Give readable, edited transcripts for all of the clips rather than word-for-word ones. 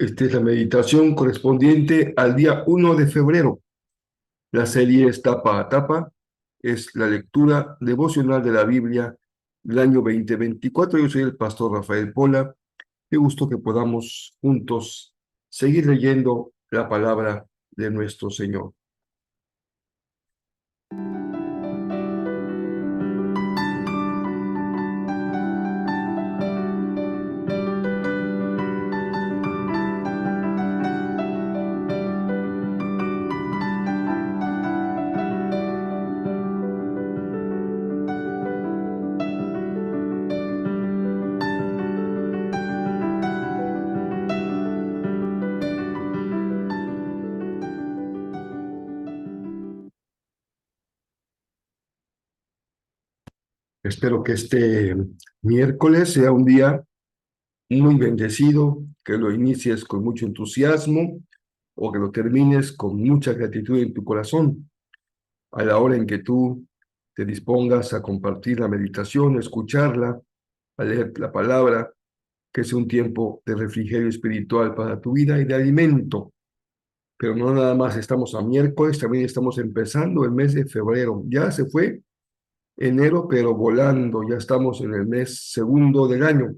Esta es la meditación correspondiente al día 1 de febrero. La serie es tapa a tapa, es la lectura devocional de la Biblia del año 2024. Yo soy el pastor Rafael Pola. Qué gusto que podamos juntos seguir leyendo la palabra de nuestro Señor. Espero que este miércoles sea un día muy bendecido, que lo inicies con mucho entusiasmo o que lo termines con mucha gratitud en tu corazón. A la hora en que tú te dispongas a compartir la meditación, a escucharla, a leer la palabra, que sea un tiempo de refrigerio espiritual para tu vida y de alimento. Pero no nada más estamos a miércoles, también estamos empezando el mes de febrero. Ya se fue enero, pero volando, ya estamos en el mes segundo del año.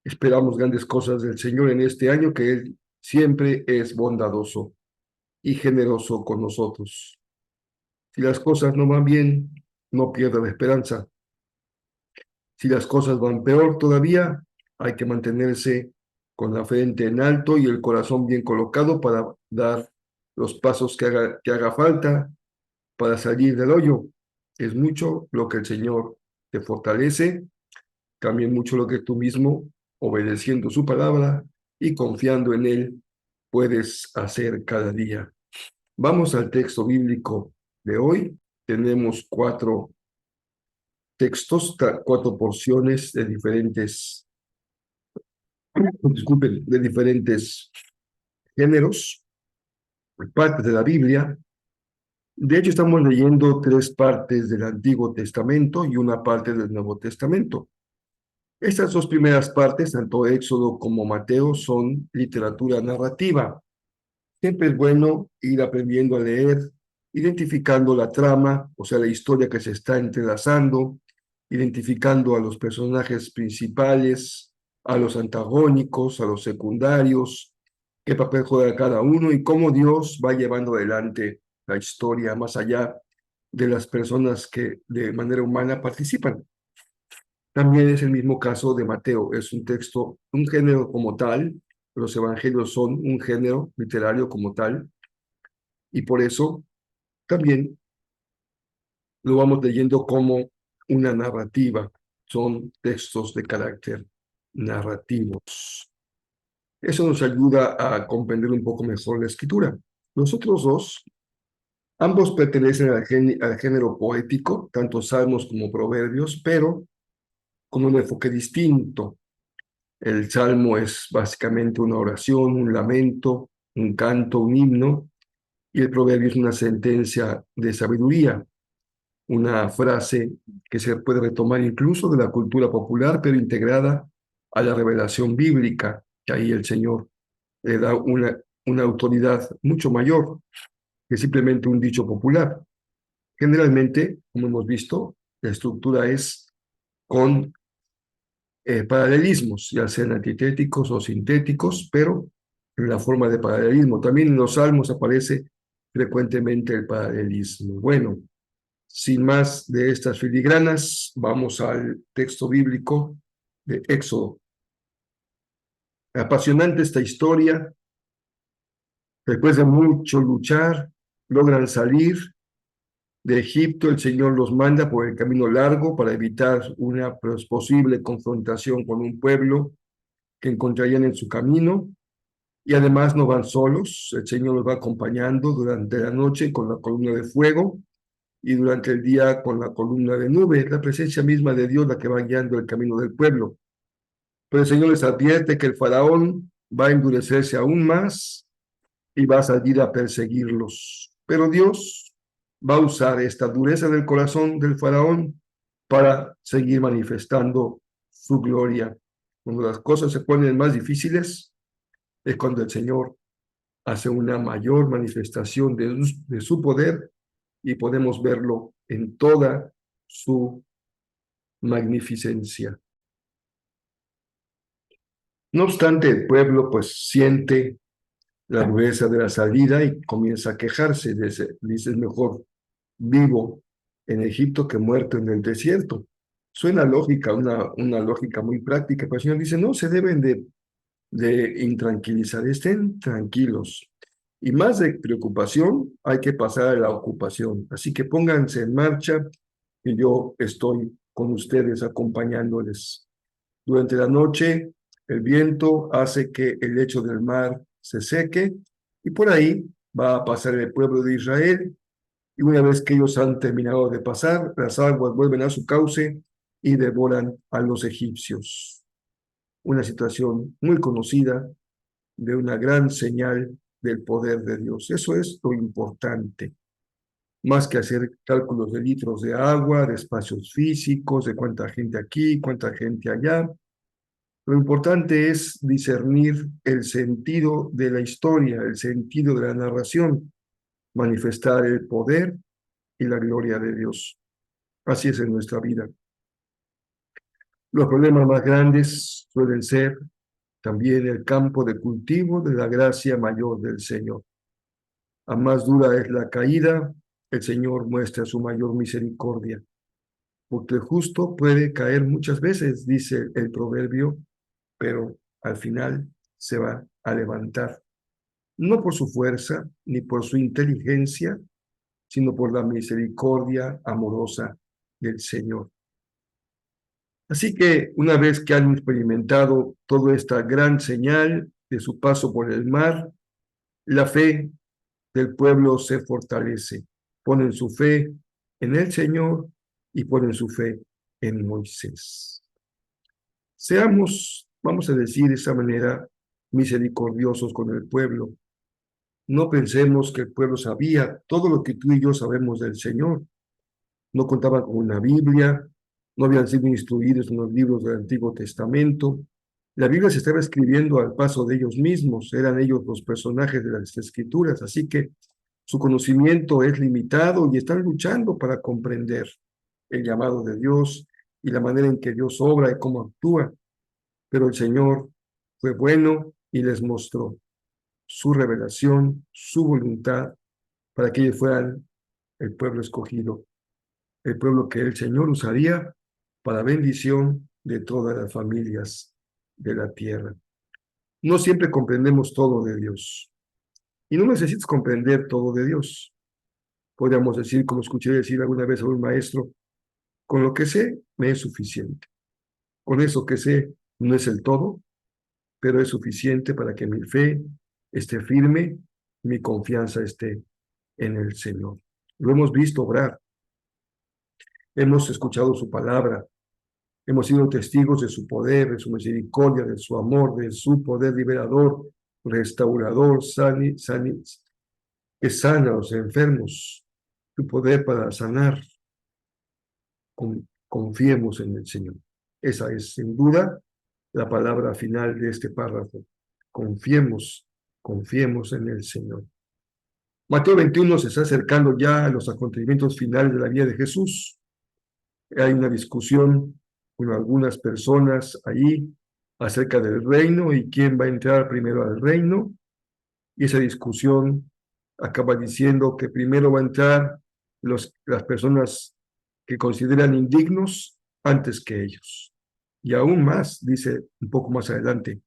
Esperamos grandes cosas del Señor en este año, que Él siempre es bondadoso y generoso con nosotros. Si las cosas no van bien, no pierda la esperanza. Si las cosas van peor todavía, hay que mantenerse con la frente en alto y el corazón bien colocado para dar los pasos que haga falta para salir del hoyo. Es mucho lo que el Señor te fortalece, también mucho lo que tú mismo, obedeciendo su palabra y confiando en Él, puedes hacer cada día. Vamos al texto bíblico de hoy. Tenemos cuatro textos, cuatro porciones de diferentes, disculpen, de diferentes géneros, partes de la Biblia. De hecho, estamos leyendo tres partes del Antiguo Testamento y una parte del Nuevo Testamento. Estas dos primeras partes, tanto Éxodo como Mateo, son literatura narrativa. Siempre es bueno ir aprendiendo a leer, identificando la trama, o sea, la historia que se está entrelazando, identificando a los personajes principales, a los antagónicos, a los secundarios, qué papel juega cada uno y cómo Dios va llevando adelante la historia más allá de las personas que de manera humana participan. También es el mismo caso de Mateo, es un texto, un género como tal, los evangelios son un género literario como tal, y por eso también lo vamos leyendo como una narrativa, son textos de carácter narrativos. Eso nos ayuda a comprender un poco mejor la escritura. Los otros dos, ambos pertenecen al género poético, tanto salmos como proverbios, pero con un enfoque distinto. El salmo es básicamente una oración, un lamento, un canto, un himno, y el proverbio es una sentencia de sabiduría, una frase que se puede retomar incluso de la cultura popular, pero integrada a la revelación bíblica, que ahí el Señor le da una autoridad mucho mayor que simplemente un dicho popular. Generalmente, como hemos visto, la estructura es con paralelismos, ya sean antitéticos o sintéticos, pero en la forma de paralelismo. También en los salmos aparece frecuentemente el paralelismo. Bueno, sin más de estas filigranas, vamos al texto bíblico de Éxodo. Apasionante esta historia. Después de mucho luchar, logran salir de Egipto, el Señor los manda por el camino largo para evitar una posible confrontación con un pueblo que encontrarían en su camino. Y además no van solos, el Señor los va acompañando durante la noche con la columna de fuego y durante el día con la columna de nube. Es la presencia misma de Dios la que va guiando el camino del pueblo. Pero el Señor les advierte que el faraón va a endurecerse aún más y va a salir a perseguirlos. Pero Dios va a usar esta dureza del corazón del faraón para seguir manifestando su gloria. Cuando las cosas se ponen más difíciles, es cuando el Señor hace una mayor manifestación de su poder y podemos verlo en toda su magnificencia. No obstante, el pueblo pues siente la dureza de la salida y comienza a quejarse. Dice, es mejor vivo en Egipto que muerto en el desierto. Suena lógica, una lógica muy práctica, pero el Señor dice, no, se deben de intranquilizar, estén tranquilos. Y más de preocupación, hay que pasar a la ocupación. Así que pónganse en marcha y yo estoy con ustedes acompañándoles. Durante la noche, el viento hace que el lecho del mar se seque y por ahí va a pasar el pueblo de Israel. Y una vez que ellos han terminado de pasar, las aguas vuelven a su cauce y devoran a los egipcios. Una situación muy conocida de una gran señal del poder de Dios. Eso es lo importante, más que hacer cálculos de litros de agua, de espacios físicos, de cuánta gente aquí, cuánta gente allá. Lo importante es discernir el sentido de la historia, el sentido de la narración, manifestar el poder y la gloria de Dios. Así es en nuestra vida. Los problemas más grandes suelen ser también el campo de cultivo de la gracia mayor del Señor. A más dura es la caída, el Señor muestra su mayor misericordia, porque el justo puede caer muchas veces, dice el proverbio, pero al final se va a levantar, no por su fuerza ni por su inteligencia, sino por la misericordia amorosa del Señor. Así que una vez que han experimentado toda esta gran señal de su paso por el mar, la fe del pueblo se fortalece. Ponen su fe en el Señor y ponen su fe en Moisés. Seamos, vamos a decir de esa manera, misericordiosos con el pueblo. No pensemos que el pueblo sabía todo lo que tú y yo sabemos del Señor. No contaban con una Biblia, no habían sido instruidos en los libros del Antiguo Testamento. La Biblia se estaba escribiendo al paso de ellos mismos, eran ellos los personajes de las Escrituras, así que su conocimiento es limitado y están luchando para comprender el llamado de Dios y la manera en que Dios obra y cómo actúa. Pero el Señor fue bueno y les mostró su revelación, su voluntad, para que ellos fueran el pueblo escogido, el pueblo que el Señor usaría para bendición de todas las familias de la tierra. No siempre comprendemos todo de Dios y no necesitas comprender todo de Dios. Podríamos decir, como escuché decir alguna vez a un maestro, con lo que sé me es suficiente. Con eso que sé no es el todo, pero es suficiente para que mi fe esté firme, mi confianza esté en el Señor. Lo hemos visto obrar, hemos escuchado su palabra, hemos sido testigos de su poder, de su misericordia, de su amor, de su poder liberador, restaurador, que sana a los enfermos, su poder para sanar. Confiemos en el Señor. Esa es sin duda la palabra final de este párrafo. Confiemos, confiemos en el Señor. Mateo 21 se está acercando ya a los acontecimientos finales de la vida de Jesús. Hay una discusión con algunas personas ahí acerca del reino y quién va a entrar primero al reino. Y esa discusión acaba diciendo que primero va a entrar las personas que consideran indignos antes que ellos. Y aún más, dice un poco más adelante,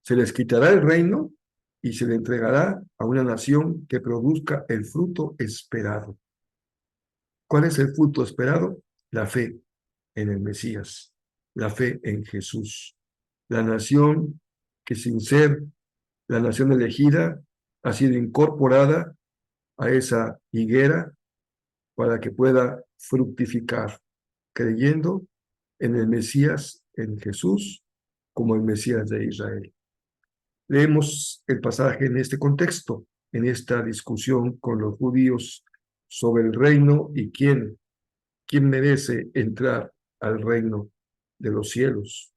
se les quitará el reino y se le entregará a una nación que produzca el fruto esperado. ¿Cuál es el fruto esperado? La fe en el Mesías, la fe en Jesús. La nación que sin ser la nación elegida ha sido incorporada a esa higuera para que pueda fructificar, creyendo en el Mesías, en Jesús, como el Mesías de Israel. Leemos el pasaje en este contexto, en esta discusión con los judíos sobre el reino y quién merece entrar al reino de los cielos.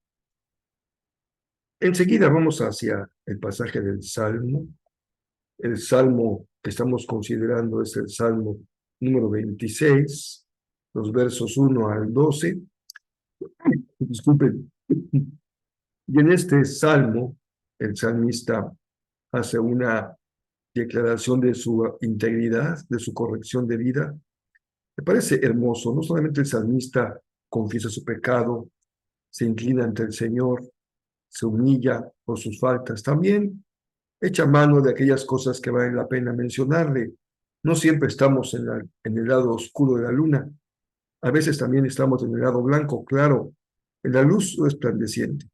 Enseguida vamos hacia el pasaje del Salmo. El Salmo que estamos considerando es el Salmo número 26, los versos 1 al 12. Disculpen. Y en este Salmo, el salmista hace una declaración de su integridad, de su corrección de vida. Me parece hermoso. No solamente el salmista confiesa su pecado, se inclina ante el Señor, se humilla por sus faltas, también echa mano de aquellas cosas que valen la pena mencionarle. No siempre estamos en el lado oscuro de la luna, a veces también estamos en el lado blanco, claro, en la luz resplandeciente.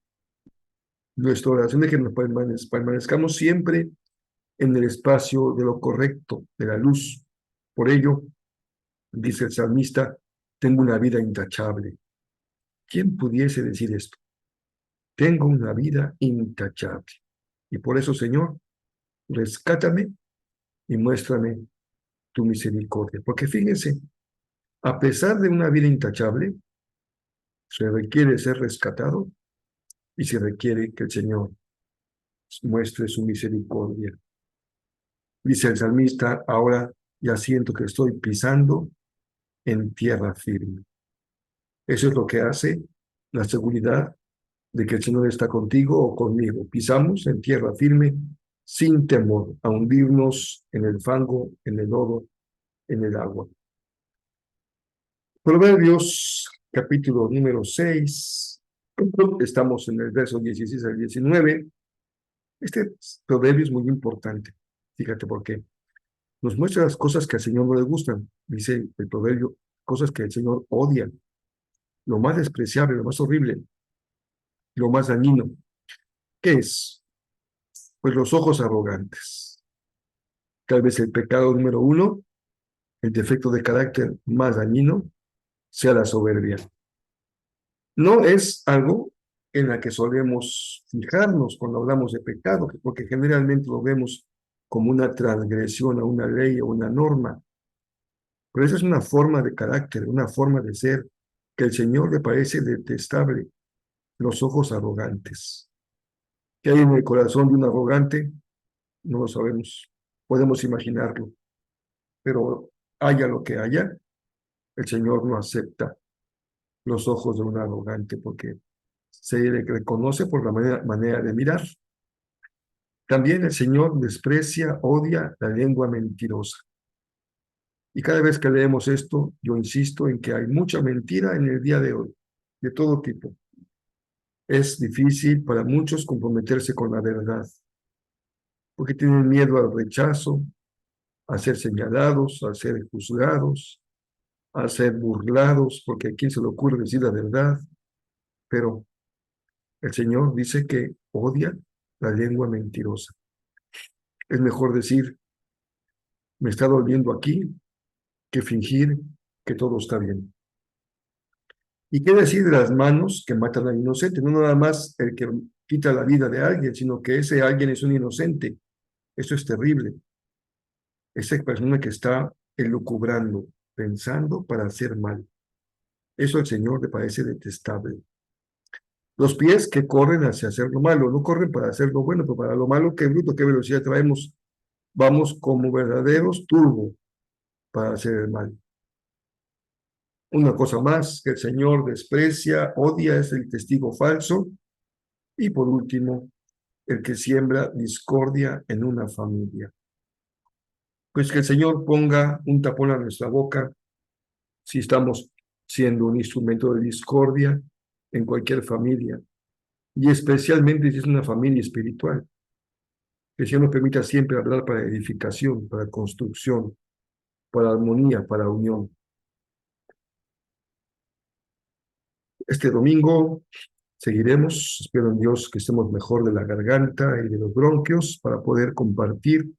Nuestra oración es que nos permanezcamos siempre en el espacio de lo correcto, de la luz. Por ello, dice el salmista, tengo una vida intachable. ¿Quién pudiese decir esto? Tengo una vida intachable. Y por eso, Señor, rescátame y muéstrame tu misericordia. Porque fíjense, a pesar de una vida intachable, se requiere ser rescatado y se requiere que el Señor muestre su misericordia. Dice el salmista, ahora ya siento que estoy pisando en tierra firme. Eso es lo que hace la seguridad de que el Señor está contigo o conmigo. Pisamos en tierra firme sin temor a hundirnos en el fango, en el lodo, en el agua. Proverbios, capítulo número 6. Estamos en el verso 16 al 19. Este proverbio es muy importante. Fíjate por qué. Nos muestra las cosas que al Señor no le gustan. Dice el proverbio, cosas que el Señor odia. Lo más despreciable, lo más horrible, lo más dañino. ¿Qué es? Pues los ojos arrogantes. Tal vez el pecado número uno, el defecto de carácter más dañino, sea la soberbia. No es algo en la que solemos fijarnos cuando hablamos de pecado, porque generalmente lo vemos como una transgresión a una ley o una norma. Pero esa es una forma de carácter, una forma de ser que el Señor le parece detestable, los ojos arrogantes. ¿Qué hay en el corazón de un arrogante? No lo sabemos, podemos imaginarlo, pero haya lo que haya, el Señor no acepta los ojos de un arrogante porque se le reconoce por la manera de mirar. También el Señor desprecia, odia la lengua mentirosa. Y cada vez que leemos esto, yo insisto en que hay mucha mentira en el día de hoy, de todo tipo. Es difícil para muchos comprometerse con la verdad, porque tienen miedo al rechazo, a ser señalados, a ser juzgados, a ser burlados, porque a quién se le ocurre decir la verdad. Pero el Señor dice que odia la lengua mentirosa. Es mejor decir, me está doliendo aquí, que fingir que todo está bien. ¿Y qué decir de las manos que matan al inocente? No nada más el que quita la vida de alguien, sino que ese alguien es un inocente. Eso es terrible. Esa persona que está elucubrando, pensando para hacer mal. Eso al Señor le parece detestable. Los pies que corren hacia hacer lo malo, no corren para hacer lo bueno, pero para lo malo, qué bruto, qué velocidad traemos. Vamos como verdaderos turbo para hacer el mal. Una cosa más que el Señor desprecia, odia, es el testigo falso. Y por último, el que siembra discordia en una familia. Pues que el Señor ponga un tapón a nuestra boca si estamos siendo un instrumento de discordia en cualquier familia, y especialmente si es una familia espiritual. Que el Señor nos permita siempre hablar para edificación, para construcción, para armonía, para unión. Este domingo seguiremos, espero en Dios que estemos mejor de la garganta y de los bronquios para poder compartir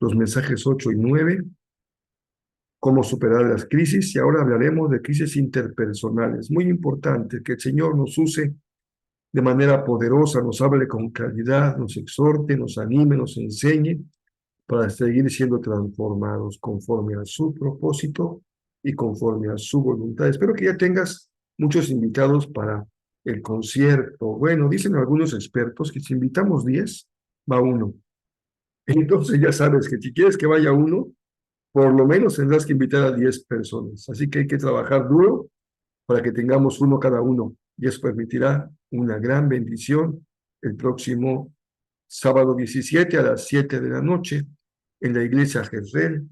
los mensajes 8 y 9, cómo superar las crisis, y ahora hablaremos de crisis interpersonales. Muy importante que el Señor nos use de manera poderosa, nos hable con claridad, nos exhorte, nos anime, nos enseñe para seguir siendo transformados conforme a su propósito y conforme a su voluntad. Espero que ya tengas muchos invitados para el concierto. Bueno, dicen algunos expertos que si invitamos 10, va uno. Entonces ya sabes que si quieres que vaya uno, por lo menos tendrás que invitar a 10 personas. Así que hay que trabajar duro para que tengamos uno cada uno. Y eso permitirá una gran bendición el próximo sábado 17 a las 7 de la noche en la iglesia Jezreel,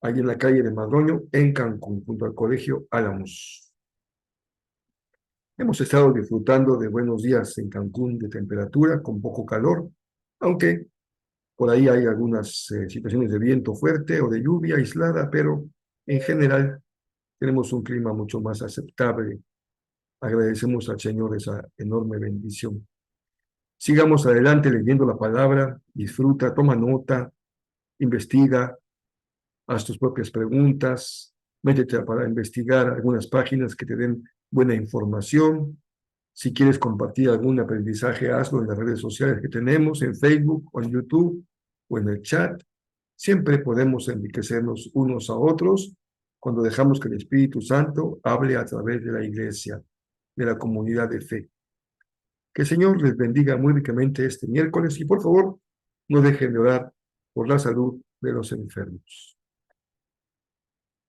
ahí en la calle de Madroño, en Cancún, junto al Colegio Álamos. Hemos estado disfrutando de buenos días en Cancún de temperatura, con poco calor, aunque por ahí hay algunas situaciones de viento fuerte o de lluvia aislada, pero en general tenemos un clima mucho más aceptable. Agradecemos al Señor esa enorme bendición. Sigamos adelante leyendo la palabra, disfruta, toma nota, investiga, haz tus propias preguntas, métete para investigar algunas páginas que te den buena información. Si quieres compartir algún aprendizaje, hazlo en las redes sociales que tenemos, en Facebook o en YouTube o en el chat. Siempre podemos enriquecernos unos a otros cuando dejamos que el Espíritu Santo hable a través de la iglesia, de la comunidad de fe. Que el Señor les bendiga muy ricamente este miércoles y por favor no dejen de orar por la salud de los enfermos.